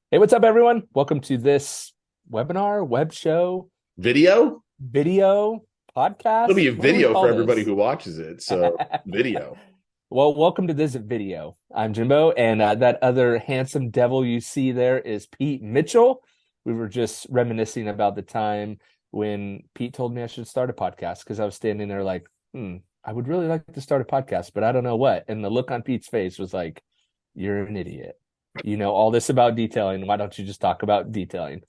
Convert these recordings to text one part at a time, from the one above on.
Hey, what's up, everyone? Welcome to this webinar, web show, Video? video, It'll podcast. be a What do we video for call everybody this? who watches it. So, video. Well, welcome to this video. I'm Jimbo, and that other handsome devil you see there is Pete Mitchell. We were just reminiscing about the time when Pete told me I should start a podcast because I was standing there like, I would really like to start a podcast, but I don't know what. And the look on Pete's face was like, you're an idiot. You know all this about detailing. Why don't you just talk about detailing?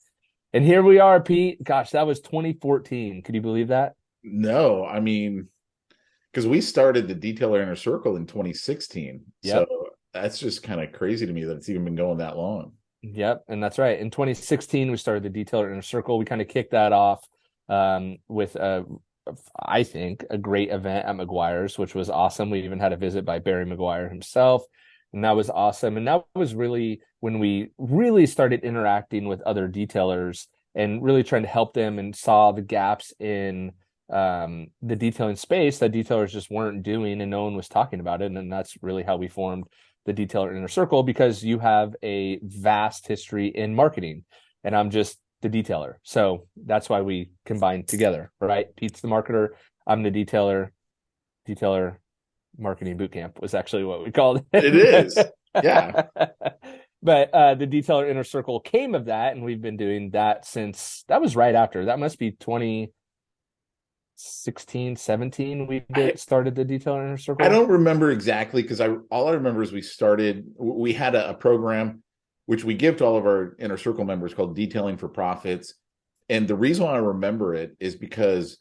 And here we are, Pete. Gosh, that was 2014. Could you believe that? No, I mean, because we started the Detailer Inner Circle in 2016. So Yep. that's just kind of crazy to me that it's even been going that long. Yep. And that's right. In 2016, we started the Detailer Inner Circle. We kind of kicked that off with I think, a great event at McGuire's, which was awesome. We even had a visit by Barry McGuire himself. And that was awesome. And that was really when we really started interacting with other detailers and really trying to help them and saw the gaps in the detailing space that detailers just weren't doing and no one was talking about it. And that's really how we formed the Detailer Inner Circle, because you have a vast history in marketing and I'm just the detailer. So that's why we combine together, right? Pete's the marketer, I'm the detailer. Detailer marketing boot camp was actually what we called It is. it. Yeah. But the detailer inner circle came of that, and we've been doing that since that was right after. That must be 2016, 17. We I, started the detailer inner I circle. don't remember exactly because I all I remember is we had a program which we give to all of our inner circle members called Detailing for Profits. And the reason why I remember it is because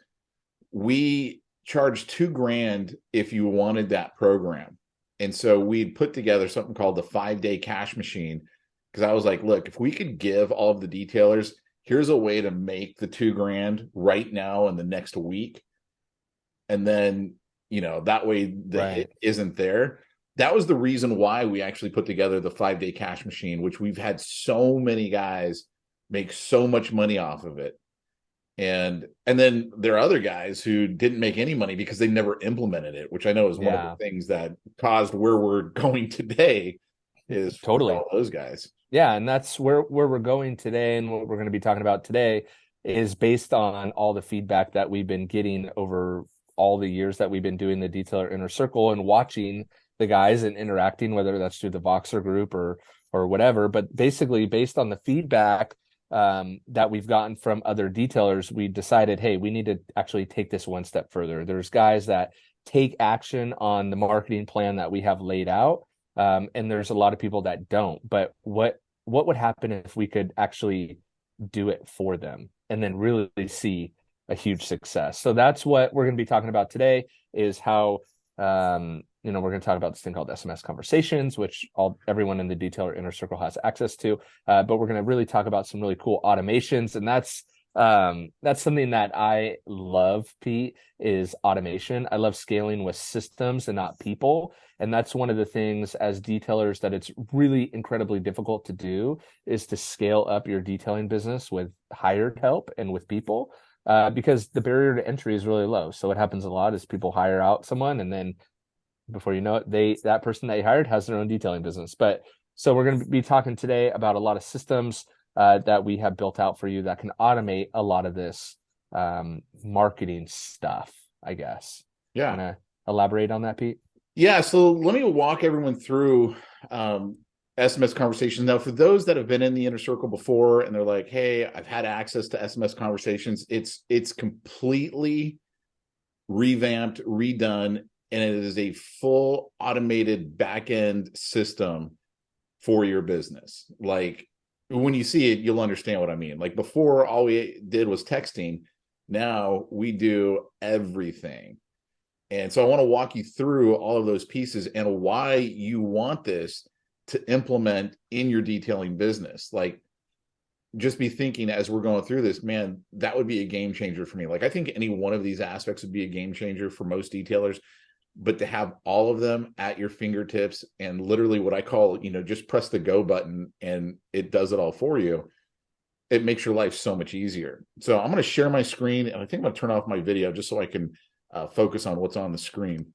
we charged 2 grand if you wanted that program. And so we'd put together something called the 5 day cash machine. Because I was like, look, if we could give all of the detailers, here's a way to make the 2 grand right now in the next week. And then, that way the Right. hit isn't there. That was the reason why we actually put together the 5 day cash machine, which we've had so many guys make so much money off of it. And then there are other guys who didn't make any money because they never implemented it, which I know is one of the Yeah, things that caused where we're going today is for totally. all those guys. Yeah, and that's where we're going today, and what we're going to be talking about today is based on all the feedback that we've been getting over all the years that we've been doing the detailer inner circle and watching the guys and interacting, whether that's through the Voxer group or whatever. But basically, based on the feedback that we've gotten from other detailers, we decided, hey, we need to actually take this one step further. There's guys that take action on the marketing plan that we have laid out, and there's a lot of people that don't. But what would happen if we could actually do it for them and then really see a huge success? So that's what we're going to be talking about today, is how we're going to talk about this thing called SMS conversations, which everyone in the detailer inner circle has access to. But we're going to really talk about some really cool automations, and that's something that I love, Pete, is automation. I love scaling with systems and not people. And that's one of the things as detailers that it's really incredibly difficult to do, is to scale up your detailing business with hired help and with people, because the barrier to entry is really low. So what happens a lot is people hire out someone, and then before you know it, that person that you hired has their own detailing business. But so we're going to be talking today about a lot of systems that we have built out for you that can automate a lot of this marketing stuff, I guess. Yeah. Want to elaborate on that, Pete? Yeah. So let me walk everyone through SMS conversations. Now, for those that have been in the inner circle before and they're like, hey, I've had access to SMS conversations, it's completely revamped, redone, and it is a full automated back end system for your business. Like when you see it, you'll understand what I mean. Like before, all we did was texting. Now we do everything. And so I want to walk you through all of those pieces and why you want this to implement in your detailing business. Like, just be thinking as we're going through this, man, that would be a game changer for me. Like, I think any one of these aspects would be a game changer for most detailers, but to have all of them at your fingertips and literally what I call, just press the go button and it does it all for you, it makes your life so much easier. So I'm going to share my screen, and I think I'm going to turn off my video just so I can focus on what's on the screen.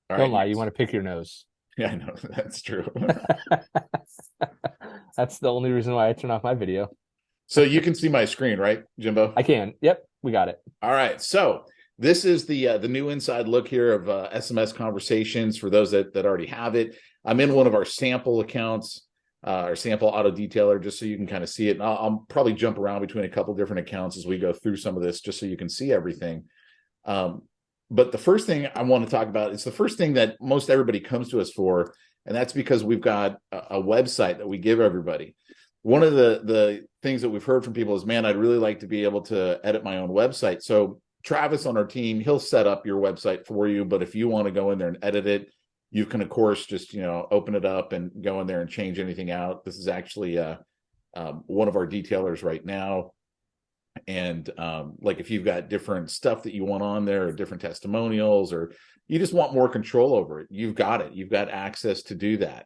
All Don't right. lie, you want to pick your nose. Yeah, I know that's true. That's the only reason why I turn off my video. So you can see my screen, right, Jimbo? I can. Yep, we got it. All right. So this is the new inside look here of SMS conversations for those that already have it. I'm in one of our sample accounts, our sample auto detailer, just so you can kind of see it. And I'll probably jump around between a couple different accounts as we go through some of this, just so you can see everything. But the first thing I want to talk about, it's the first thing that most everybody comes to us for, and that's because we've got a website that we give everybody. One of the things that we've heard from people is, man, I'd really like to be able to edit my own website. So Travis on our team, he'll set up your website for you. But if you want to go in there and edit it, you can, of course, just, open it up and go in there and change anything out. This is actually one of our detailers right now. And like if you've got different stuff that you want on there, or different testimonials, or you just want more control over it, you've got it. You've got access to do that.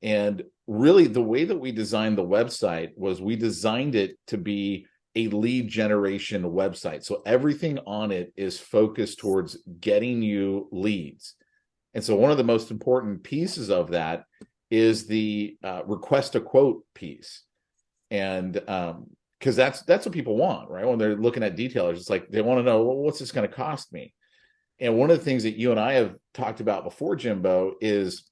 And really, the way that we designed the website was we designed it to be a lead generation website. So everything on it is focused towards getting you leads. And so one of the most important pieces of that is the request a quote piece. And because that's what people want, right? When they're looking at detailers, it's like they want to know, well, what's this going to cost me? And one of the things that you and I have talked about before, Jimbo, is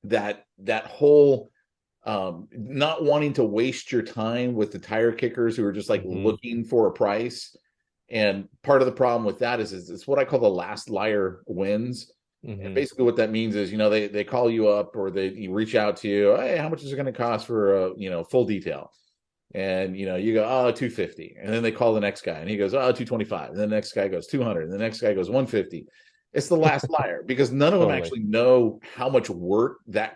that whole not wanting to waste your time with the tire kickers who are just like looking for a price. And part of the problem with that is it's what I call the last liar wins. And basically what that means is, they call you up, or they reach out to you. Hey, how much is it going to cost for a, full detail? And, you go, oh, 250. And then they call the next guy and he goes, oh, 225. And then the next guy goes 200. And the next guy goes 150. It's the last liar, because none of them actually know how much work that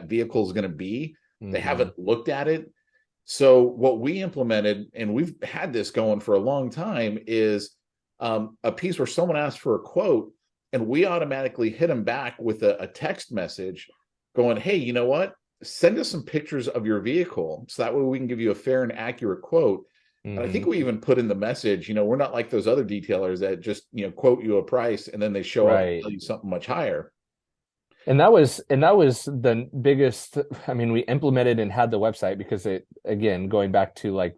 vehicle is going to be. They haven't looked at it. So what we implemented, and we've had this going for a long time, is a piece where someone asks for a quote and we automatically hit them back with a text message going, hey, you know what? Send us some pictures of your vehicle so that way we can give you a fair and accurate quote. And I think we even put in the message, we're not like those other detailers that just, quote you a price and then they show up and tell you something much higher. And that was the biggest. I mean, we implemented and had the website because it, again, going back to like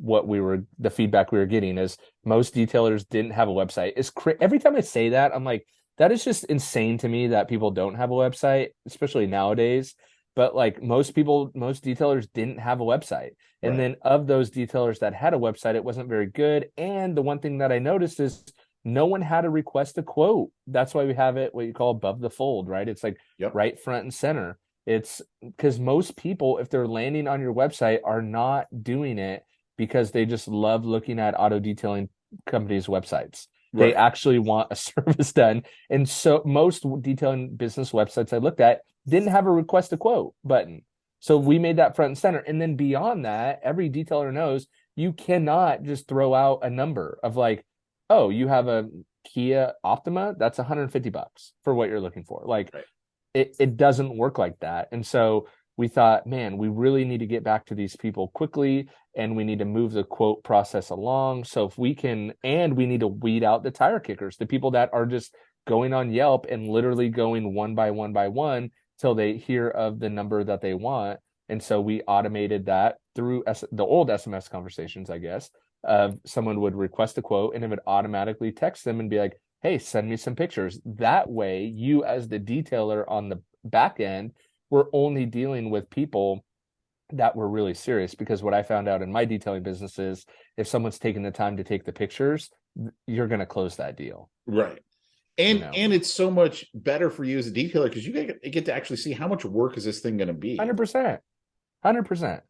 the feedback we were getting is most detailers didn't have a website. Every time I say that, I'm like, that is just insane to me that people don't have a website, especially nowadays. But like most detailers didn't have a website. And then of those detailers that had a website, it wasn't very good. And the one thing that I noticed is no one had to request a quote. That's why we have it what you call above the fold, right? It's like right front and center. It's because most people, if they're landing on your website, are not doing it because they just love looking at auto detailing companies' websites. They actually want a service done. And so most detailing business websites I looked at didn't have a request a quote button. So we made that front and center. And then beyond that, every detailer knows you cannot just throw out a number of like, oh, you have a Kia Optima, that's $150 for what you're looking for. Like it doesn't work like that. And so we thought, man, we really need to get back to these people quickly, and we need to move the quote process along. So if we can, and we need to weed out the tire kickers, the people that are just going on Yelp and literally going one by one till they hear of the number that they want. And so we automated that through the old SMS conversations, I guess. Someone would request a quote and it would automatically text them and be like, hey, send me some pictures. That way, you as the detailer on the back end, were only dealing with people that were really serious. Because what I found out in my detailing business is if someone's taking the time to take the pictures, you're going to close that deal. Right. And it's so much better for you as a detailer because you get to actually see how much work is this thing going to be. 100%. 100%.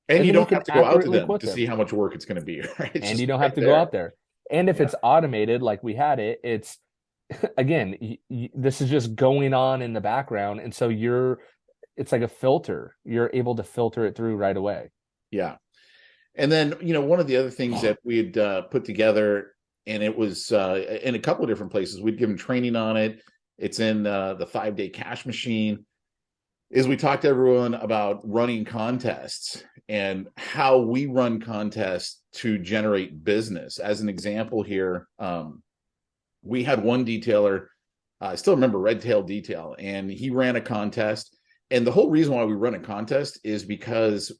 And you don't have to go out to them to see how much work it's going to be. Right? And you don't have to go out there. And if it's automated like we had it, it's, again, this is just going on in the background. And so it's like a filter. You're able to filter it through right away. Yeah. And then, one of the other things that we had put together, and it was in a couple of different places, we'd given training on it. It's in the 5-day cash machine, is we talked to everyone about running contests and how we run contests to generate business. As an example here, we had one detailer I still remember Red Tail Detail, and he ran a contest. And the whole reason why we run a contest is because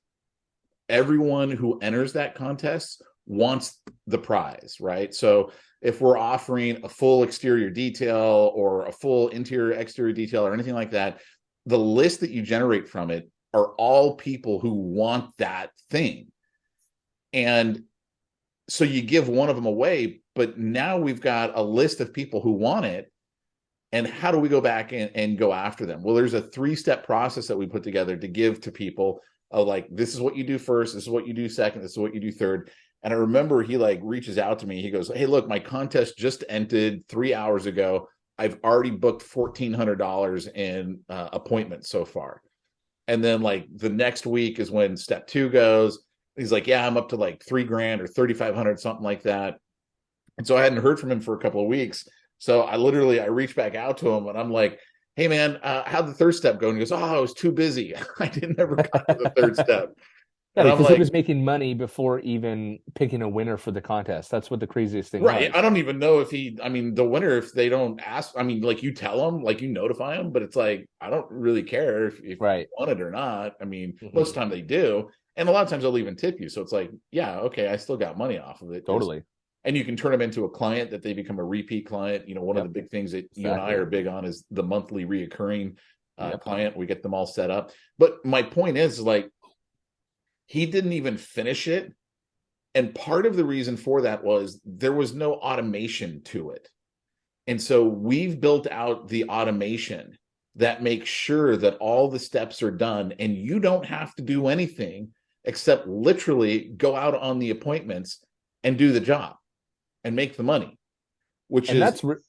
everyone who enters that contest wants the prize, right? So if we're offering a full exterior detail or a full interior exterior detail or anything like that, the list that you generate from it are all people who want that thing. And so you give one of them away, but now we've got a list of people who want it. And how do we go back and go after them? Well, there's a 3-step process that we put together to give to people of like, this is what you do first, this is what you do second, this is what you do third. And I remember he like reaches out to me. He goes, hey, look, my contest just ended 3 hours ago. I've already booked $1,400 in appointments so far. And then like the next week is when step 2 goes. He's like, yeah, I'm up to like $3,000 or 3,500, something like that. And so I hadn't heard from him for a couple of weeks. So I reached back out to him and I'm like, hey man, how'd the third step go? And he goes, oh, I was too busy. I didn't ever got to the third step. Yeah, And I'm because he like, was making money before even picking a winner for the contest. That's what the craziest thing right. was. I don't even know if the winner, if they don't ask, like you tell them, like you notify them, but it's like, I don't really care if you Right. want it or not. Most of the Hmm. time they do. And a lot of times they'll even tip you. So it's like, yeah, okay, I still got money off of it. Totally. And you can turn them into a client that they become a repeat client. One of the Yep. big things that you and I Exactly. are big on is the monthly reoccurring Yep. client. We get them all set up. But my point is like, he didn't even finish it. And part of the reason for that was there was no automation to it. And so we've built out the automation that makes sure that all the steps are done and you don't have to do anything except literally go out on the appointments and do the job and make the money, which And is that's what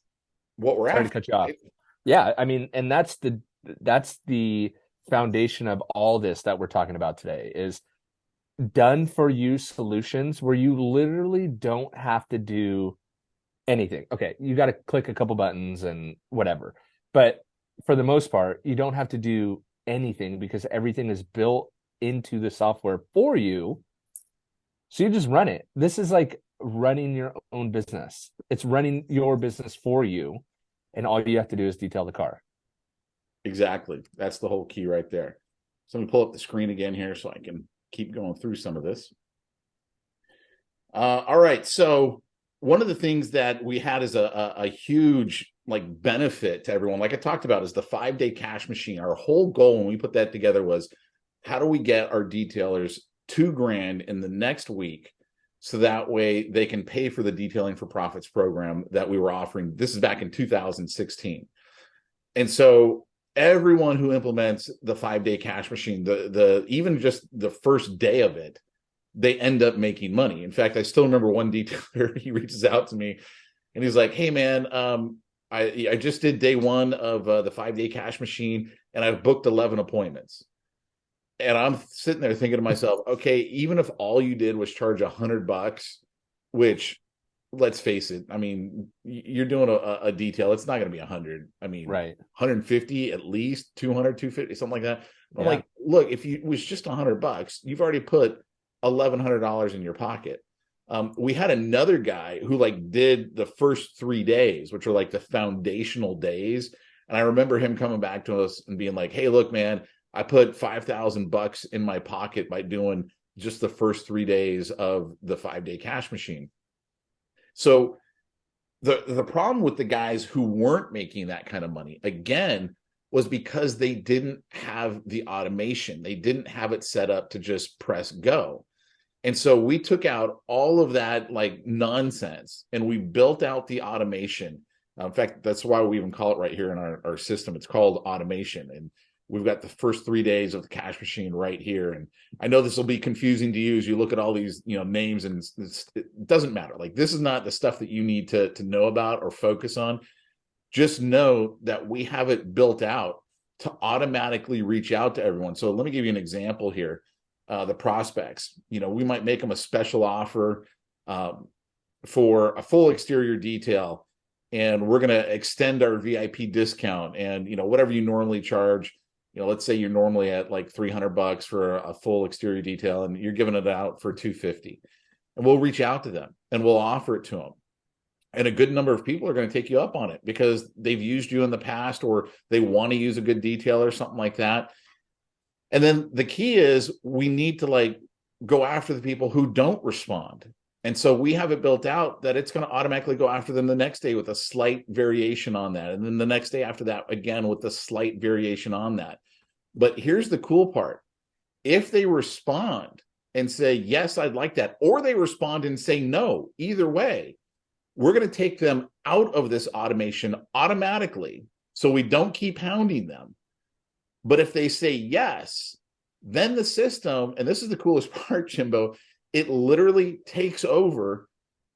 we're sorry to after, cut you off. right? Yeah, I mean, and that's the foundation of all this that we're talking about today is done for you solutions where you literally don't have to do anything. Okay, you got to click a couple buttons and whatever. But for the most part, you don't have to do anything because everything is built into the software for you. So you just run it. This is like running your own business. It's running your business for you. And all you have to do is detail the car. Exactly. That's the whole key right there. So let me pull up the screen again here so I can keep going through some of this. All right. So one of the things that we had as a huge like benefit to everyone, like I talked about, is the 5-day cash machine. Our whole goal when we put that together was how do we get our detailers $2,000 in the next week so that way they can pay for the Detailing for Profits program that we were offering. This is back in 2016. And so everyone who implements the 5-day cash machine, the even just the first day of it, they end up making money. In fact, I still remember one detailer, he reaches out to me and he's like, hey man, I just did day 1 of the 5-day cash machine and I've booked 11 appointments. And I'm sitting there thinking to myself, okay, even if all you did was charge $100, which let's face it, you're doing a detail, it's not going to be 100. Right. 150 at least, 200, 250, something like that. I'm Yeah. like, look, if it was just $100, you've already put $1,100 in your pocket. We had another guy who like did the first 3 days, which are like the foundational days. And I remember him coming back to us and being like, hey, look, man, I put $5,000 in my pocket by doing just the first 3 days of the 5-day cash machine. So the problem with the guys who weren't making that kind of money, again, was because they didn't have the automation. They didn't have it set up to just press go. And so we took out all of that like nonsense and we built out the automation. In fact, that's why we even call it right here in our system. It's called automation. And we've got the first 3 days of the cash machine right here. And I know this will be confusing to you as you look at all these, names, and it doesn't matter. Like, this is not the stuff that you need to know about or focus on. Just know that we have it built out to automatically reach out to everyone. So let me give you an example here. The prospects, we might make them a special offer for a full exterior detail, and we're going to extend our VIP discount. And whatever you normally charge, let's say you're normally at like $300 for a full exterior detail, and you're giving it out for $250, and we'll reach out to them and we'll offer it to them. And a good number of people are going to take you up on it because they've used you in the past, or they want to use a good detailer or something like that. And then the key is we need to like go after the people who don't respond. And so we have it built out that it's going to automatically go after them the next day with a slight variation on that. And then the next day after that, again, with a slight variation on that. But here's the cool part. If they respond and say, yes, I'd like that, or they respond and say no, either way, we're going to take them out of this automation automatically so we don't keep hounding them. But if they say yes, then the system, and this is the coolest part, Jimbo, it literally takes over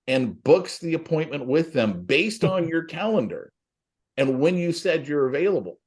and books the appointment with them based on your calendar and when you said you're available.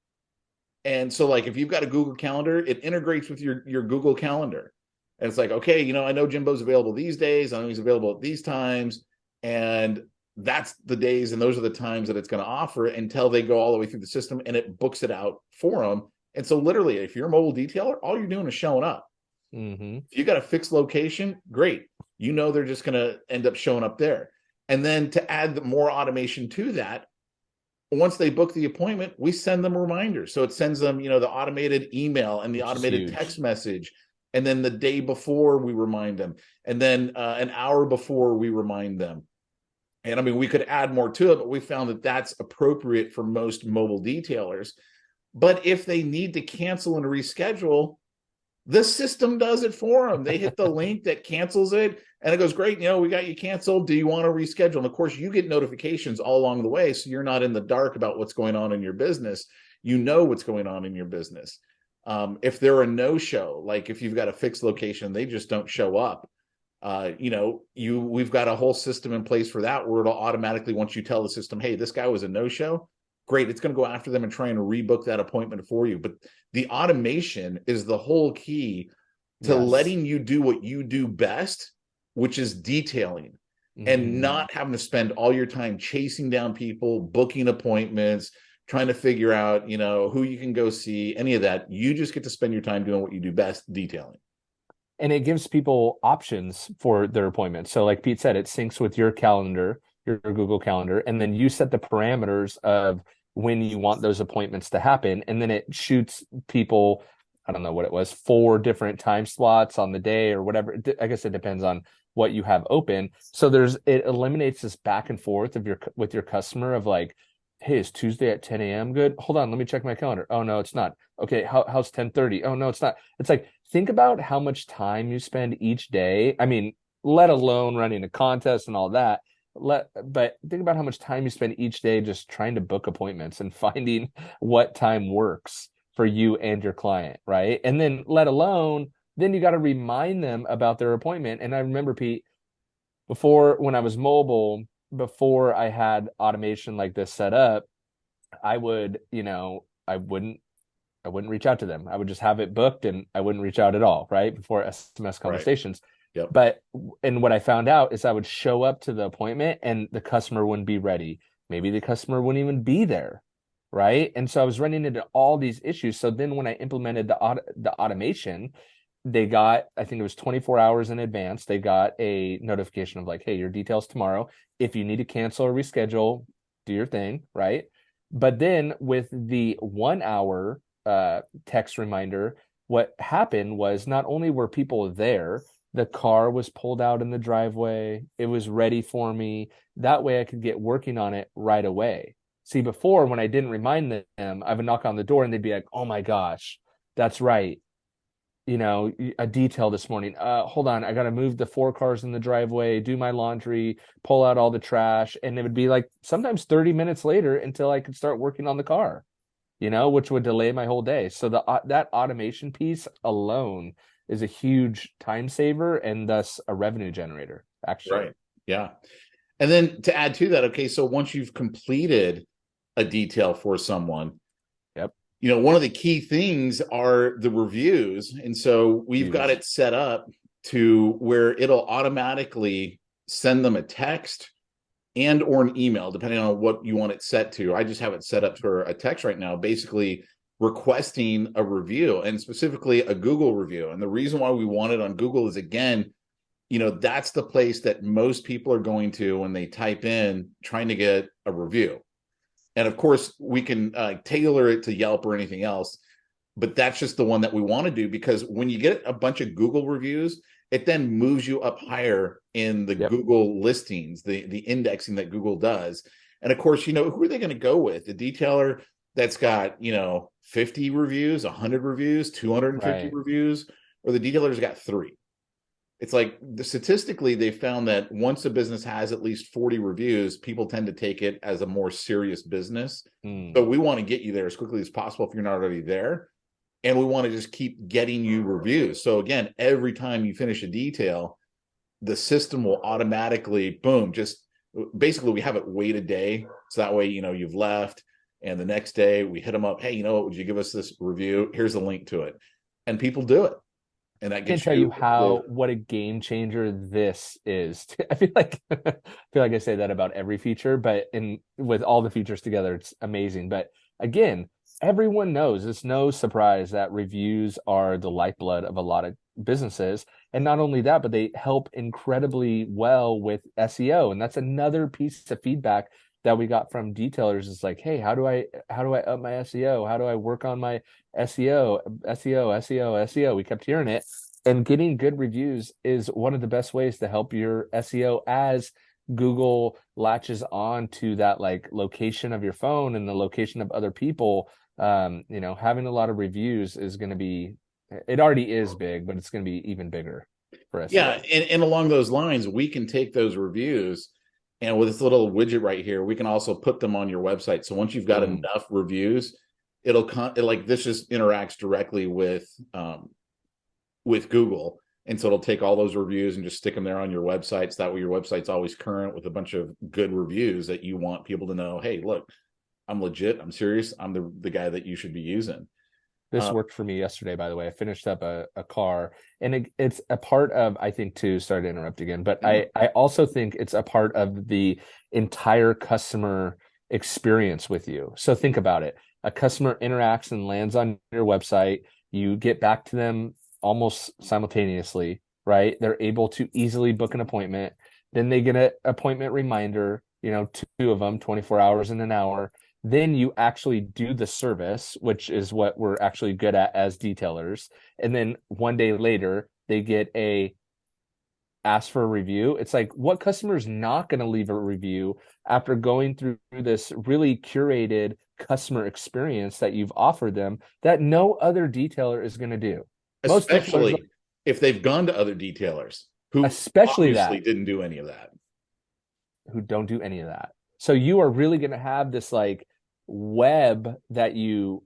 And so like if you've got a Google Calendar, it integrates with your Google Calendar. And it's like, okay, you know, I know Jimbo's available these days. I know he's available at these times. And that's the days and those are the times that it's going to offer until they go all the way through the system and it books it out for them. And so literally, if you're a mobile detailer, all you're doing is showing up. Mm-hmm. If you got a fixed location, great. You know they're just going to end up showing up there. And then to add more automation to that, once they book the appointment, we send them reminders. So it sends them, you know, the automated email and the automated text message. And then the day before we remind them. And then an hour before we remind them. And I mean, we could add more to it, but we found that that's appropriate for most mobile detailers. But if they need to cancel and reschedule, the system does it for them. They hit the link that cancels it, and it goes, great, you know, we got you canceled. Do you want to reschedule? And of course, you get notifications all along the way, so you're not in the dark about what's going on in your business. You know what's going on in your business. If they're a no-show, like if you've got a fixed location, they just don't show up. You know, we've got a whole system in place for that where it'll automatically, once you tell the system, hey, this guy was a no-show, great, it's going to go after them and try and rebook that appointment for you. But the automation is the whole key to letting you do what you do best, which is detailing, and not having to spend all your time chasing down people, booking appointments, trying to figure out, you know, who you can go see, any of that. You just get to spend your time doing what you do best, detailing. And it gives people options for their appointments. So like Pete said, it syncs with your calendar, your Google Calendar, and then you set the parameters of when you want those appointments to happen. And then it shoots people, I don't know what it was, 4 different time slots on the day or whatever. I guess it depends on what you have open. So it eliminates this back and forth of with your customer of like, hey, is Tuesday at 10 a.m. good? Hold on, let me check my calendar. Oh no, it's not. Okay, how's 10:30? Oh no, it's not. It's like, think about how much time you spend each day. I mean, let alone running a contest and all that. But think about how much time you spend each day just trying to book appointments and finding what time works for you and your client, right? And then let alone, then you got to remind them about their appointment. And I remember, Pete, before when I was mobile, before I had automation like this set up, I would, you know, I wouldn't reach out to them. I would just have it booked and I wouldn't reach out at all, right? Before SMS conversations. Right. Yep. But, and what I found out is I would show up to the appointment and the customer wouldn't be ready. Maybe the customer wouldn't even be there, right? And so I was running into all these issues. So then when I implemented the automation, they got, I think it was 24 hours in advance, they got a notification of like, hey, your details tomorrow. If you need to cancel or reschedule, do your thing, right? But then with the 1 hour text reminder, what happened was not only were people there, the car was pulled out in the driveway. It was ready for me. That way I could get working on it right away. See, before when I didn't remind them, I would knock on the door and they'd be like, oh my gosh, that's right. You know, a detail this morning. Hold on, I got to move the 4 cars in the driveway, do my laundry, pull out all the trash. And it would be like sometimes 30 minutes later until I could start working on the car, you know, which would delay my whole day. So that automation piece alone is a huge time saver and thus a revenue generator, actually. Right. Yeah. And then to add to that, okay, so once you've completed a detail for someone, yep, you know, one of the key things are the reviews. And so we've got it set up to where it'll automatically send them a text and or an email, depending on what you want it set to. I just have it set up for a text right now, basically requesting a review, and specifically a Google review. And the reason why we want it on Google is, again, that's the place that most people are going to when they type in trying to get a review. And of course, we can tailor it to Yelp or anything else, but that's just the one that we want to do, because when you get a bunch of Google reviews, it then moves you up higher in the Yep. Google listings, the indexing that Google does. And of course, who are they going to go with? The detailer that's got, 50 reviews, 100 reviews, 250 Right. reviews, or the detailer's got 3. It's like, statistically, they found that once a business has at least 40 reviews, people tend to take it as a more serious business. So Mm. we want to get you there as quickly as possible if you're not already there. And we want to just keep getting you reviews. So again, every time you finish a detail, the system will automatically, boom, just basically we have it wait a day. So that way, you've left. And the next day we hit them up. Hey, what, would you give us this review? Here's a link to it. And people do it. And that Can't gets tell you you the, what a game changer this is. I feel like I say that about every feature, but in with all the features together, it's amazing. But again, everyone knows it's no surprise that reviews are the lifeblood of a lot of businesses. And not only that, but they help incredibly well with SEO. And that's another piece of feedback that we got from detailers is like, hey, how do I up my SEO? How do I work on my SEO, SEO? We kept hearing it. And getting good reviews is one of the best ways to help your SEO as Google latches on to that like location of your phone and the location of other people. Having a lot of reviews is going to be, it already is big, but it's going to be even bigger for yeah. SEO. And along those lines, we can take those reviews, and with this little widget right here, we can also put them on your website. So once you've got Mm. enough reviews, like this just interacts directly with Google. And so it'll take all those reviews and just stick them there on your website. So that way your website's always current with a bunch of good reviews that you want people to know, hey, look, I'm legit. I'm serious. I'm the guy that you should be using. This Uh, worked for me yesterday, by the way. I finished up a car, and it's a part of, I think, too, sorry to interrupt again, but no. I also think it's a part of the entire customer experience with you. So think about it. A customer interacts and lands on your website. You get back to them almost simultaneously, right? They're able to easily book an appointment. Then they get an appointment reminder, two of them, 24 hours in an hour. Then you actually do the service, which is what we're actually good at as detailers. And then one day later, they get a ask for a review. It's like, what customer is not going to leave a review after going through this really curated customer experience that you've offered them that no other detailer is going to do? Most detailers, Especially if they've gone to other detailers who especially obviously that, didn't do any of that. who don't do any of that. So you are really going to have this like web that you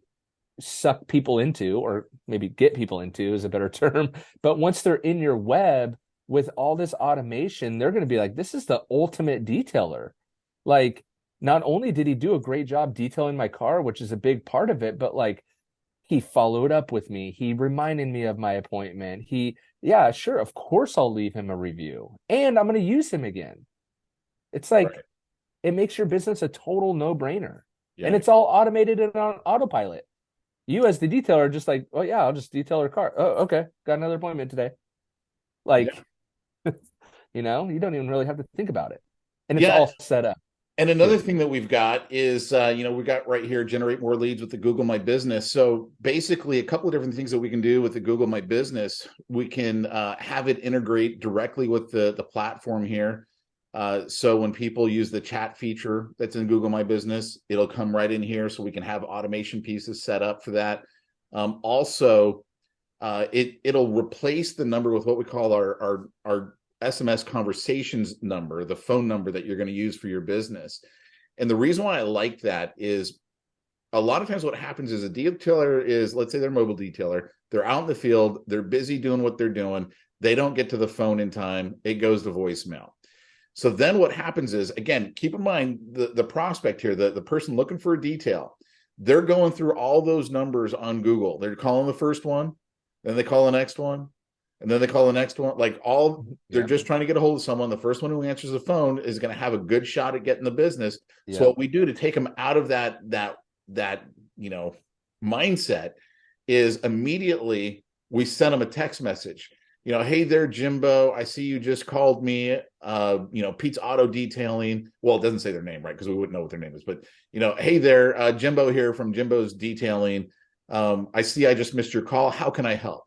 suck people into, or maybe get people into is a better term. But once they're in your web with all this automation, they're going to be like, this is the ultimate detailer. Like, not only did he do a great job detailing my car, which is a big part of it, but like he followed up with me. He reminded me of my appointment. Yeah, sure, of course I'll leave him a review and I'm going to use him again. It's like, Right. it makes your business a total no brainer. And Yeah. it's all automated and on autopilot. You as the detailer are just like, oh yeah, I'll just detail her car. Oh, okay. Got another appointment today. Yeah. Like, you don't even really have to think about it. And it's Yeah. all set up And another too. thing that we've got is, we got right here, generate more leads with the Google My Business. So basically, a couple of different things that we can do with the Google My Business. We can have it integrate directly with the platform here. So when people use the chat feature that's in Google My Business, it'll come right in here. So we can have automation pieces set up for that. Also, it'll replace the number with what we call our SMS conversations number, the phone number that you're going to use for your business. And the reason why I like that is a lot of times what happens is a detailer is, let's say they're a mobile detailer, they're out in the field, they're busy doing what they're doing, they don't get to the phone in time, it goes to voicemail. So then what happens is, again, keep in mind the prospect here, the person looking for a detail, they're going through all those numbers on Google. They're calling the first one, then they call the next one, and then they call the next one. They're Yeah. just trying to get a hold of someone. The first one who answers the phone is going to have a good shot at getting the business. So Yeah. what we do to take them out of that mindset is immediately we send them a text message. hey there, Jimbo. I see you just called me. Pete's Auto Detailing. Well, it doesn't say their name, right? Because we wouldn't know what their name is. But hey there, Jimbo here from Jimbo's Detailing. I see I just missed your call. How can I help?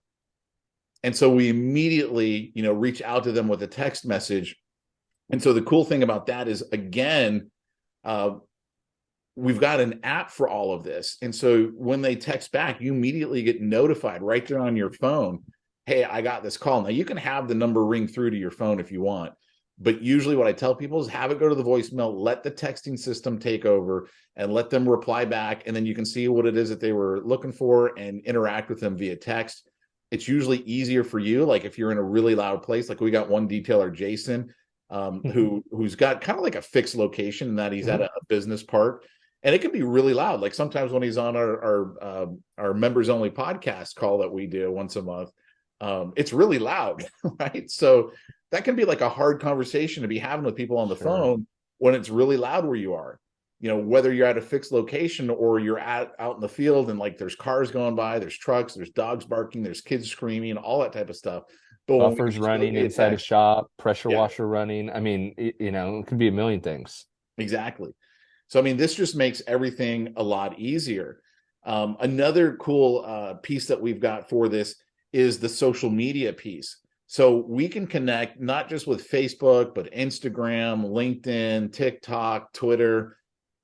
And so we immediately, reach out to them with a text message. And so the cool thing about that is, again, we've got an app for all of this. And so when they text back, you immediately get notified right there on your phone. Hey, I got this call. Now you can have the number ring through to your phone if you want. But usually what I tell people is have it go to the voicemail, let the texting system take over and let them reply back. And then you can see what it is that they were looking for and interact with them via text. It's usually easier for you. Like if you're in a really loud place, like we got one detailer, Jason, who's got kind of like a fixed location in that he's at a business park. And it can be really loud. Like sometimes when he's on our members only podcast call that we do once a month, it's really loud, right? So that can be like a hard conversation to be having with people on the phone when it's really loud where you are. Whether you're at a fixed location or you're out in the field and like there's cars going by, there's trucks, there's dogs barking, there's kids screaming, all that type of stuff. But buffers running inside a shop, pressure washer running. I mean, it could be a million things. Exactly. So, I mean, this just makes everything a lot easier. Another cool piece that we've got for this is the social media piece. So we can connect not just with Facebook, but Instagram, LinkedIn, TikTok, Twitter,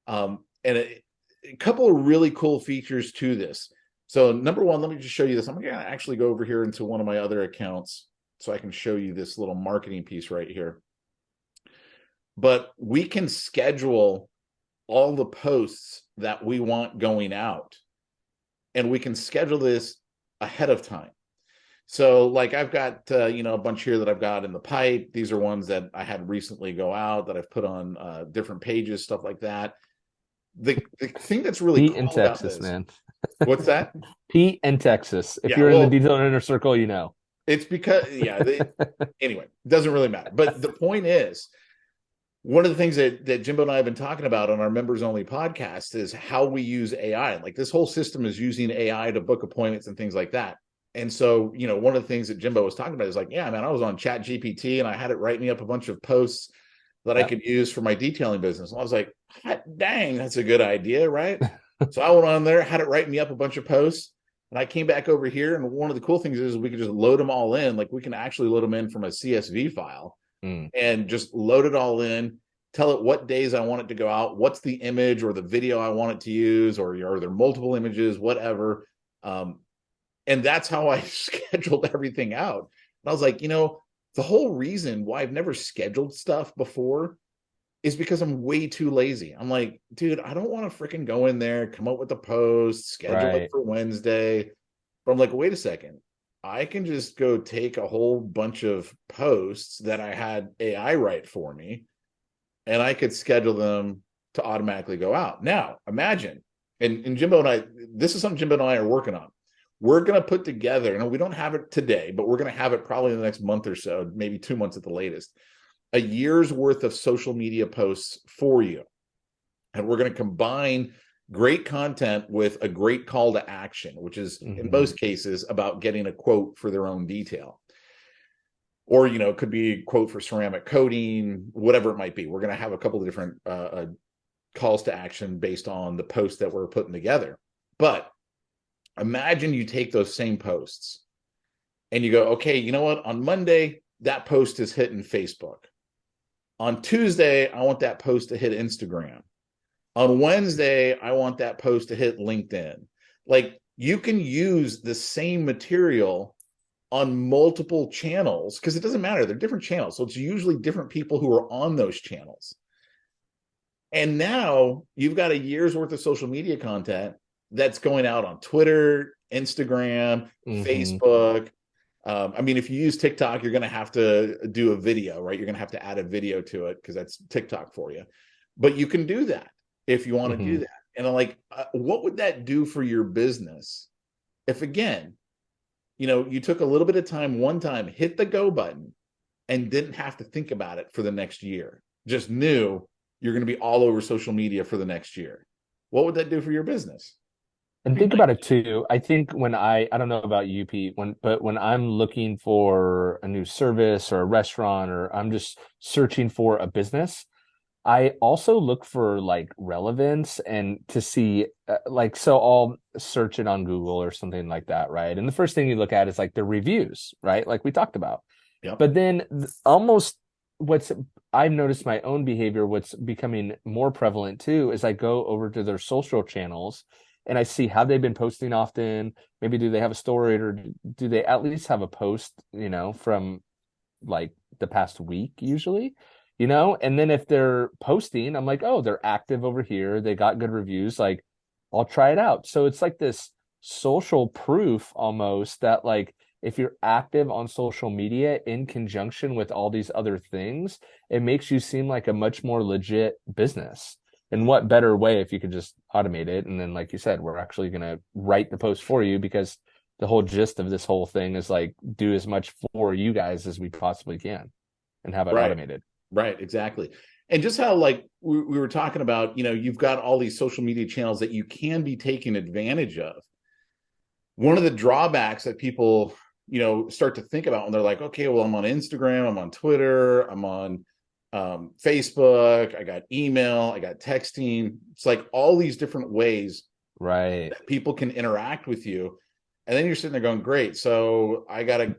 and a couple of really cool features to this. So number one, let me just show you this. I'm going to actually go over here into one of my other accounts so I can show you this little marketing piece right here. But we can schedule all the posts that we want going out, and we can schedule this ahead of time. So like I've got a bunch here that I've got in the pipe. These are ones that I had recently go out that I've put on different pages, stuff like that. The thing that's really Pete cool in about Texas, this, man. what's that? Pete in Texas. If you're in the detail inner circle, it's because anyway, it doesn't really matter. But the point is, one of the things that Jimbo and I have been talking about on our members only podcast is how we use AI. Like this whole system is using AI to book appointments and things like that. And so, one of the things that Jimbo was talking about is like, yeah, man, I was on Chat GPT and I had it write me up a bunch of posts that I could use for my detailing business. And I was like, hot dang, that's a good idea, right? So I went on there, had it write me up a bunch of posts, and I came back over here. And one of the cool things is we can just load them all in. Like we can actually load them in from a CSV file and just load it all in, tell it what days I want it to go out, what's the image or the video I want it to use, or are there multiple images, whatever. And that's how I scheduled everything out. And I was like, the whole reason why I've never scheduled stuff before is because I'm way too lazy. I'm like, dude, I don't want to freaking go in there, come up with a post, schedule it for Wednesday. But I'm like, wait a second. I can just go take a whole bunch of posts that I had AI write for me, and I could schedule them to automatically go out. Now, imagine, and Jimbo and I, this is something Jimbo and I are working on. We're going to put together, and we don't have it today, but we're going to have it probably in the next month or so, maybe 2 months at the latest, a year's worth of social media posts for you. And we're going to combine great content with a great call to action, which is in most cases about getting a quote for their own detail. Or, it could be a quote for ceramic coating, whatever it might be. We're going to have a couple of different calls to action based on the post that we're putting together. But imagine you take those same posts and you go, okay, you know what? On Monday, that post is hitting Facebook. On Tuesday, I want that post to hit Instagram. On Wednesday, I want that post to hit LinkedIn. Like you can use the same material on multiple channels because it doesn't matter. They're different channels. So it's usually different people who are on those channels. And now you've got a year's worth of social media content that's going out on Twitter, Instagram, Facebook. I mean, if you use TikTok, you're going to have to do a video, right? You're going to have to add a video to it because that's TikTok for you. But you can do that if you want to do that. And I'm like, what would that do for your business if, again, you took a little bit of time one time, hit the go button, and didn't have to think about it for the next year? Just knew you're going to be all over social media for the next year. What would that do for your business? And think about it too. I think when I don't know about you, Pete, but when I'm looking for a new service or a restaurant, or I'm just searching for a business, I also look for like relevance and to see like, so I'll search it on Google or something like that, right? And the first thing you look at is like the reviews, right? Like we talked about. Yep. But then almost what's I've noticed my own behavior, what's becoming more prevalent too, is I go over to their social channels and I see have they been posting often? Maybe do they have a story, or do they at least have a post, from like the past week usually, and then if they're posting, I'm like, oh, they're active over here, they got good reviews, like I'll try it out. So it's like this social proof almost that like if you're active on social media in conjunction with all these other things, it makes you seem like a much more legit business. And what better way if you could just automate it? And then, like you said, we're actually going to write the post for you, because the whole gist of this whole thing is like do as much for you guys as we possibly can and have it Right. automated. Right. Exactly. And just how, like, we were talking about, you've got all these social media channels that you can be taking advantage of. One of the drawbacks that people, start to think about when they're like, okay, well, I'm on Instagram, I'm on Twitter, I'm on Facebook, I got email, I got texting. It's like all these different ways Right. that people can interact with you. And then you're sitting there going, great. So I got to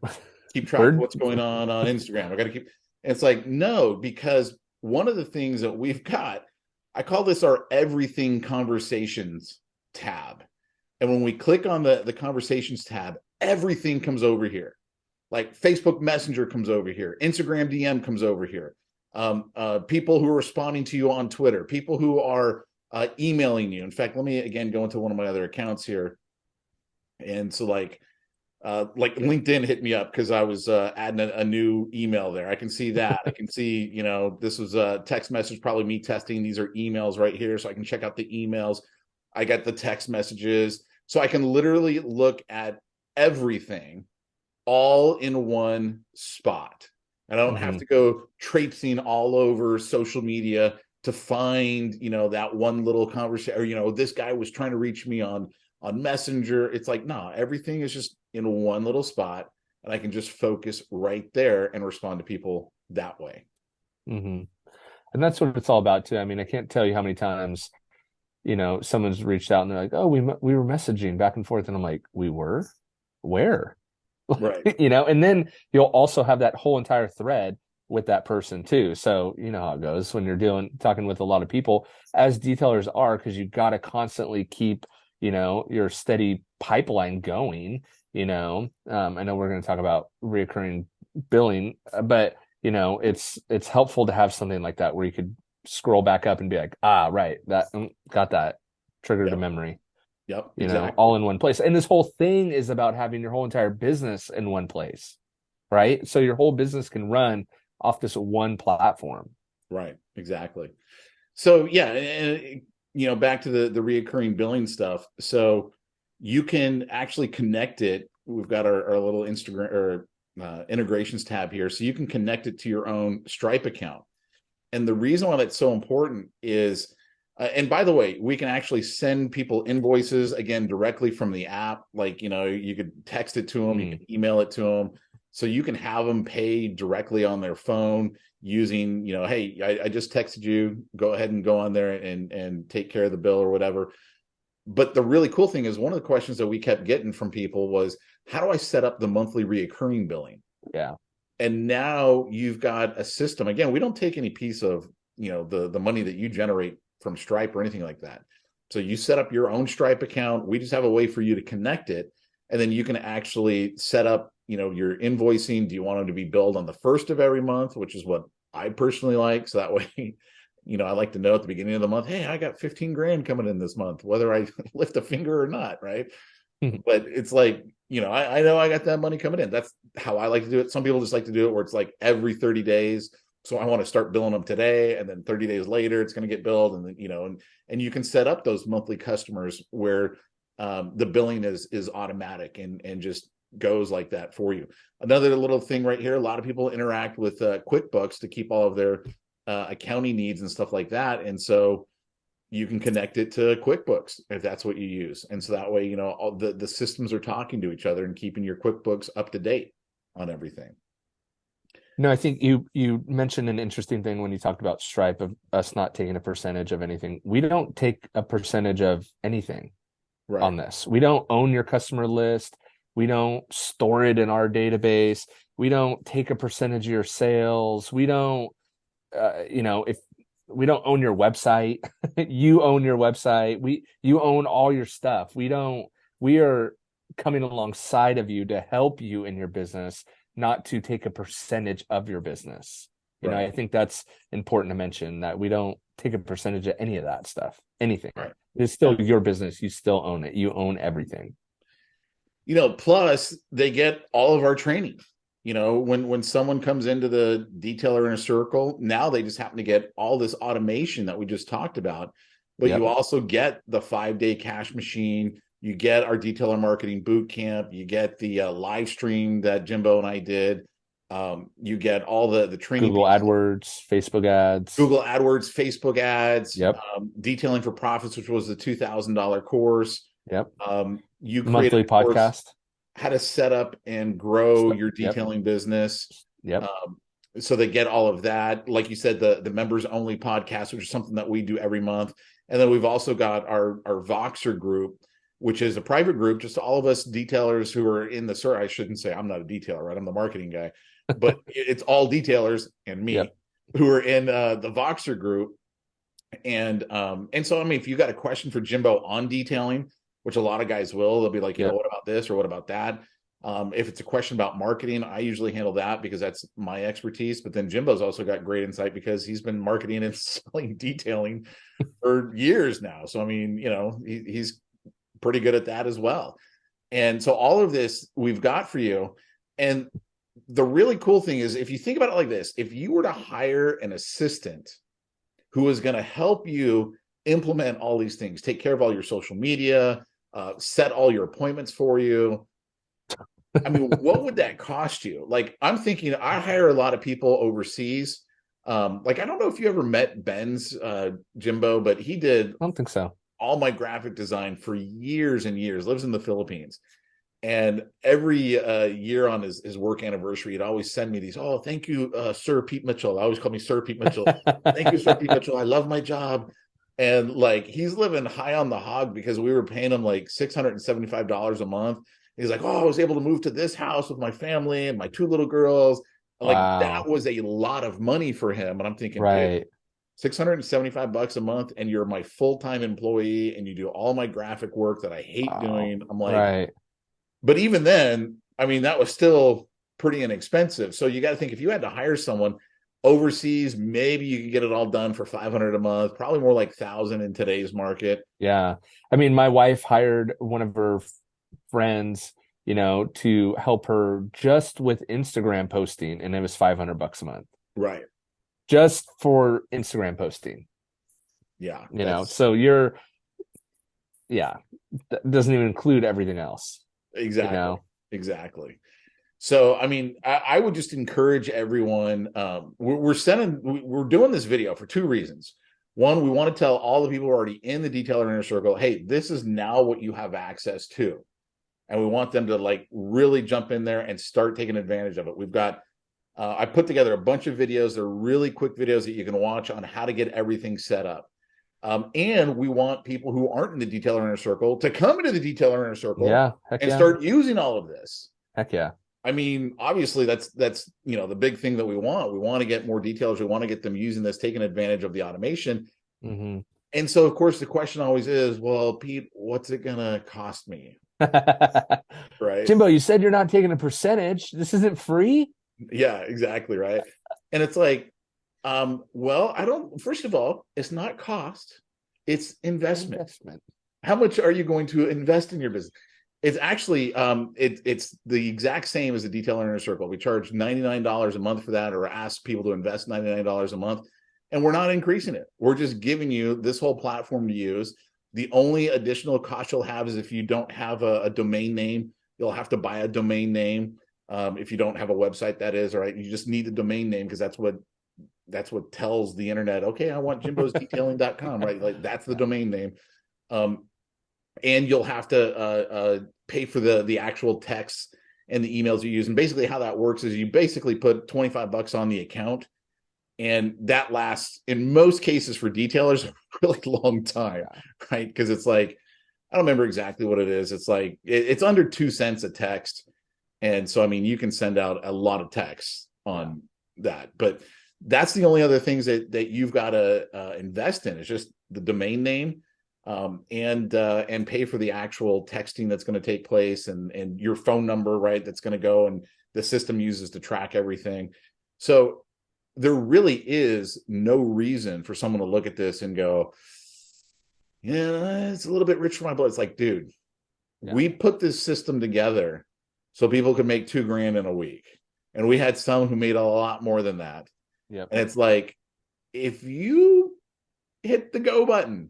keep track of Word. what's going on Instagram. I got to keep, and it's like, no, because one of the things that we've got, I call this our everything conversations tab. And when we click on the conversations tab, everything comes over here. Like Facebook Messenger comes over here, Instagram DM comes over here. People who are responding to you on Twitter, people who are emailing you. In fact, let me again go into one of my other accounts here. And so like LinkedIn hit me up because I was adding a new email there. I can see that. I can see, this was a text message, probably me testing. These are emails right here. So I can check out the emails. I got the text messages. So I can literally look at everything all in one spot. And I don't have Mm-hmm. to go traipsing all over social media to find, that one little conversation, or, this guy was trying to reach me on Messenger. It's like, no, everything is just in one little spot, and I can just focus right there and respond to people that way. Mm-hmm. And that's what it's all about too. I mean, I can't tell you how many times, someone's reached out and they're like, oh, we were messaging back and forth. And I'm like, we were? Where? Right. And then you'll also have that whole entire thread with that person too. So you know how it goes when you're talking with a lot of people, as detailers are, because you got to constantly keep, your steady pipeline going. I know we're going to talk about reoccurring billing, but it's helpful to have something like that where you could scroll back up and be like, ah, right, that got that triggered a Yep. memory, Yep. Exactly. all in one place. And this whole thing is about having your whole entire business in one place, right? So your whole business can run off this one platform. Right. Exactly. So yeah, and back to the reoccurring billing stuff. So you can actually connect it. We've got our little Instagram or integrations tab here, so you can connect it to your own Stripe account. And the reason why that's so important is, and by the way, we can actually send people invoices again directly from the app. Like, you could text it to them, you can email it to them. So you can have them pay directly on their phone using, hey, I just texted you, go ahead and go on there and take care of the bill or whatever. But the really cool thing is one of the questions that we kept getting from people was, how do I set up the monthly reoccurring billing? Yeah. And now you've got a system. Again, we don't take any piece of, the money that you generate from Stripe or anything like that. So you set up your own Stripe account. We just have a way for you to connect it. And then you can actually set up, your invoicing. Do you want them to be billed on the first of every month, which is what I personally like. So that way, I like to know at the beginning of the month, hey, I got 15 grand coming in this month, whether I lift a finger or not. Right. But it's like, I know I got that money coming in. That's how I like to do it. Some people just like to do it where it's like every 30 days. So I want to start billing them today, and then 30 days later, it's going to get billed. And then, and you can set up those monthly customers where the billing is automatic and just goes like that for you. Another little thing right here, a lot of people interact with QuickBooks to keep all of their accounting needs and stuff like that. And so you can connect it to QuickBooks if that's what you use. And so that way, you know, all the systems are talking to each other and keeping your QuickBooks up to date on everything. No, I think you mentioned an interesting thing when you talked about Stripe of us not taking a percentage of anything. We don't take a percentage of anything Right. on this. We don't own your customer list. We don't store it in our database. We don't take a percentage of your sales. We don't, if we don't own your website, you own your website. You own all your stuff. We are coming alongside of you to help you in your business, not to take a percentage of your business. Right. I think that's important to mention, that we don't take a percentage of any of that stuff, anything. Right. It's still your business. You still own it. You own everything. You know, plus they get all of our training. You know, when someone comes into the detailer inner circle, now they just happen to get all this automation that we just talked about, but Yep. you also get the 5-day cash machine. You get our detailer marketing boot camp. You get the live stream that Jimbo and I did. You get all the training Google pieces, AdWords, Facebook ads. Google AdWords, Facebook ads, Yep. Detailing for Profits, which was the $2,000 course. Yep. You created Monthly a course podcast. how to set up and grow your Yep. detailing business. Yep. So they get all of that. Like you said, the members only podcast, which is something that we do every month. And then we've also got our Voxer group, which is a private group, just all of us detailers who are in the I shouldn't say I'm not a detailer, right? I'm the marketing guy, but it's all detailers and me Yep. who are in the Voxer group. And so I mean, if you got a question for Jimbo on detailing, which a lot of guys will, they'll be like, you know, Yep. what about this or what about that? If it's a question about marketing, I usually handle that because that's my expertise. But then Jimbo's also got great insight because he's been marketing and selling detailing for years now. So I mean, you know, he's pretty good at that as well. And so all of this we've got for you. And the really cool thing is, if you think about it like this, if you were to hire an assistant who is going to help you implement all these things, take care of all your social media, set all your appointments for you, I mean, what would that cost you? Like, I'm thinking, I hire a lot of people overseas. Like, I don't know if you ever met Ben's Jimbo, but he did I don't think so. all my graphic design for years and years, lives in the Philippines. And every year on his work anniversary, he'd always send me these, oh, thank you, Sir Pete Mitchell. I always call me Sir Pete Mitchell. Thank you, Sir Pete Mitchell. I love my job. And like, he's living high on the hog because we were paying him like $675 a month. He's like, oh, I was able to move to this house with my family and my 2 little girls. Like, that Wow. was a lot of money for him. And I'm thinking, dude, Right. $675 a month, and you're my full-time employee, and you do all my graphic work that I hate Wow. doing. I'm like, Right. but even then, I mean, that was still pretty inexpensive. So you got to think, if you had to hire someone overseas, maybe you could get it all done for 500 a month, probably more like 1,000 in today's market. Yeah. I mean, my wife hired one of her friends, to help her just with Instagram posting, and it was $500 a month Right. just for Instagram posting. Yeah. So yeah, that doesn't even include everything else. Exactly. Exactly. So, I mean, I would just encourage everyone. We're doing this video for 2 reasons. One, we want to tell all the people who are already in the detailer inner circle, hey, this is now what you have access to. And we want them to like really jump in there and start taking advantage of it. We've got, I put together a bunch of videos. They're really quick videos that you can watch on how to get everything set up. And we want people who aren't in the detailer inner circle to come into the detailer inner circle and start using all of this. Heck yeah. I mean, obviously that's the big thing that we want. We want to get more detailers. We want to get them using this, taking advantage of the automation. Mm-hmm. And so, of course, the question always is, well, Pete, what's it going to cost me? Right. Jimbo, you said you're not taking a percentage. This isn't free. Yeah, exactly. Right. And it's like, well, first of all, it's not cost, it's investment. How much are you going to invest in your business? It's actually, it's the exact same as the detailer inner circle. We charge $99 a month for that, or ask people to invest $99 a month. And we're not increasing it. We're just giving you this whole platform to use. The only additional cost you'll have is if you don't have a domain name, you'll have to buy a domain name. If you don't have a website, that is, all right. You just need a domain name because that's what that's what tells the internet, okay, I want jimbosdetailing.com, right? Like that's the domain name. And you'll have to pay for the actual texts and the emails you use. And basically how that works is you basically put $25 on the account, and that lasts in most cases for detailers a really long time, right? Because it's like, I don't remember exactly what it is. It's like it's under 2 cents a text. And so I mean you can send out a lot of texts on that. But that's the only other things that you've got to invest in. It's just the domain name, and pay for the actual texting that's going to take place, and your phone number, right? That's going to go and the system uses to track everything. So there really is no reason for someone to look at this and go, yeah, it's a little bit rich for my blood. It's like, dude, we put this system together so people could make $2,000 in a week. And we had some who made a lot more than that. Yep. And it's like, if you hit the go button,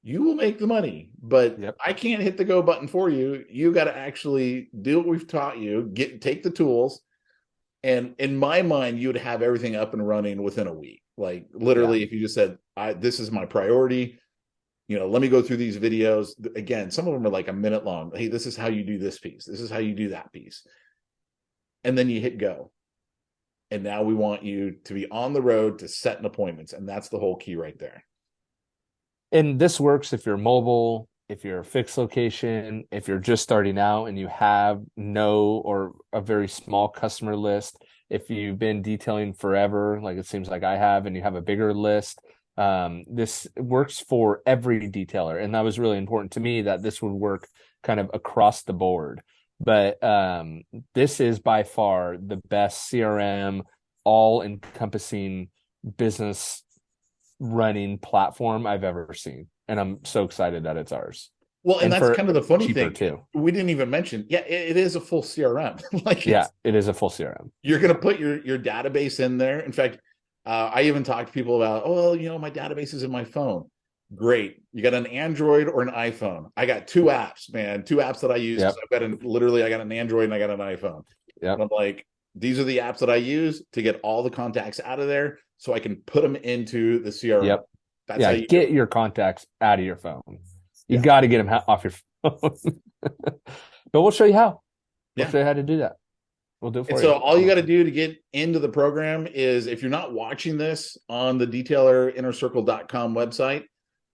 you will make the money, but I can't hit the go button for you. You got to actually do what we've taught you, take the tools. And in my mind, you'd have everything up and running within a week. Like literally, if you just said, this is my priority, let me go through these videos. Again, some of them are like a minute long. Hey, this is how you do this piece. This is how you do that piece. And then you hit go. And now we want you to be on the road to setting appointments. And that's the whole key right there. And this works if you're mobile, if you're a fixed location, if you're just starting out and you have no or a very small customer list, if you've been detailing forever, like it seems like I have, and you have a bigger list. This works for every detailer. And that was really important to me, that this would work kind of across the board. But this is by far the best CRM, all-encompassing business running platform I've ever seen. And I'm so excited that it's ours. Well, and that's kind of the funny thing too. We didn't even mention, it is a full CRM. It is a full CRM. You're going to put your database in there. In fact, I even talked to people about, my database is in my phone. Great. You got an Android or an iPhone? I got 2 apps, man. 2 apps that I use. I've got I got an Android and I got an iPhone. And I'm like, these are the apps that I use to get all the contacts out of there so I can put them into the CRM. That's how you get your contacts out of your phone. You got to get them off your phone. But we'll show you how. We'll show you how to do that. We'll do it for you. So all you got to do to get into the program is, if you're not watching this on the DetailerInnerCircle.com website,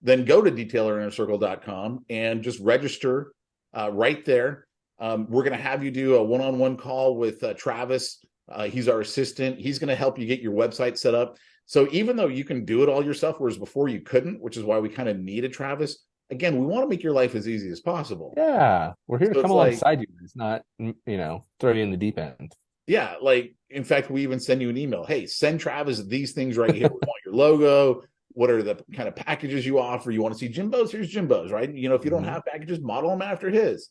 then go to DetailerInnerCircle.com and just register right there. We're going to have you do a one-on-one call with Travis. He's our assistant. He's going to help you get your website set up. So even though you can do it all yourself, whereas before you couldn't, which is why we kind of needed Travis. Again, we want to make your life as easy as possible. Yeah, we're here to come alongside you. It's not, throw you in the deep end. Yeah, like, in fact, we even send you an email. Hey, send Travis these things right here. We want your logo. What are the kind of packages you offer? You want to see Jimbo's? Here's Jimbo's, right? If you don't have packages, model them after his.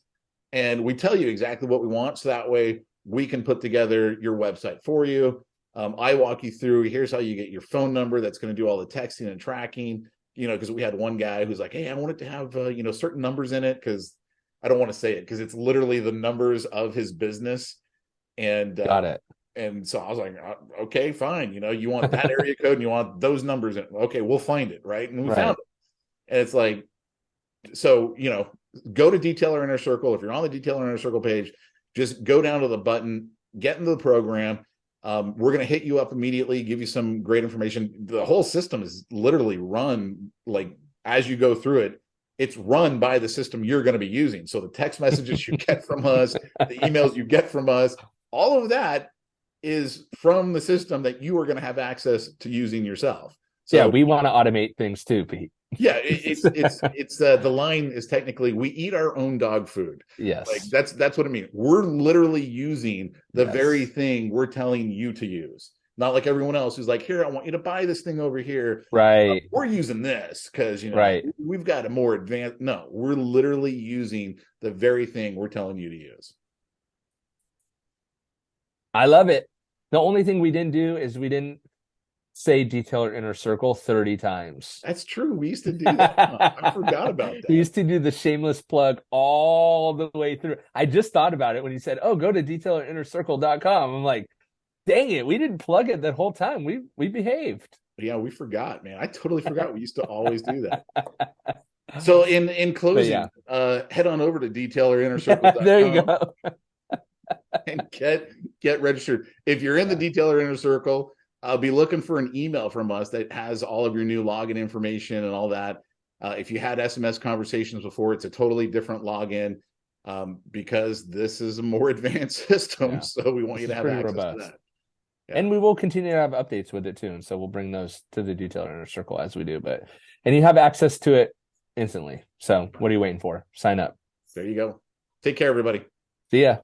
And we tell you exactly what we want, so that way we can put together your website for you. I walk you through, here's how you get your phone number that's going to do all the texting and tracking. Because we had one guy who's like, hey, I want it to have, certain numbers in it, because I don't want to say it, because it's literally the numbers of his business. And got it. And so I was like, okay, fine. You want that area code and you want those numbers in it. Okay, we'll find it. Right. And we found it. And it's like, so, go to Detailer Inner Circle. If you're on the Detailer Inner Circle page, just go down to the button, get into the program. We're going to hit you up immediately, give you some great information. The whole system is literally run, like, as you go through it, it's run by the system you're going to be using. So the text messages you get from us, the emails you get from us, all of that is from the system that you are going to have access to using yourself. So we want to automate things too, Pete. Yeah, it's the line is technically, we eat our own dog food. Yes, like that's what I mean. We're literally using the very thing we're telling you to use. Not like everyone else who's like, here, I want you to buy this thing over here. Right. We're using this because we've got a more advanced. No, we're literally using the very thing we're telling you to use. I love it. The only thing we didn't do is we didn't say Detailer Inner Circle 30 times. That's true. We used to do that. I forgot about that. We used to do the shameless plug all the way through. I just thought about it when you said, oh, go to DetailerInnerCircle.com. I'm like, Dang it, we didn't plug it that whole time. We behaved. Yeah, we forgot, man. I totally forgot. We used to always do that. So in But closing, yeah, head on over to there you detaileringcircle.com go. and get registered. If you're in the Yeah. Detailer Inner Circle, I'll be looking for an email from us that has all of your new login information and all that. If you had SMS conversations before, it's a totally different login, because this is a more advanced system. Yeah. So we want This you to is have pretty access to robust. that. Yeah. And we will continue to have updates with it too. And so we'll bring those to the Detailer Inner Circle as we do. And you have access to it instantly. So what are you waiting for? Sign up. There you go. Take care, everybody. See ya.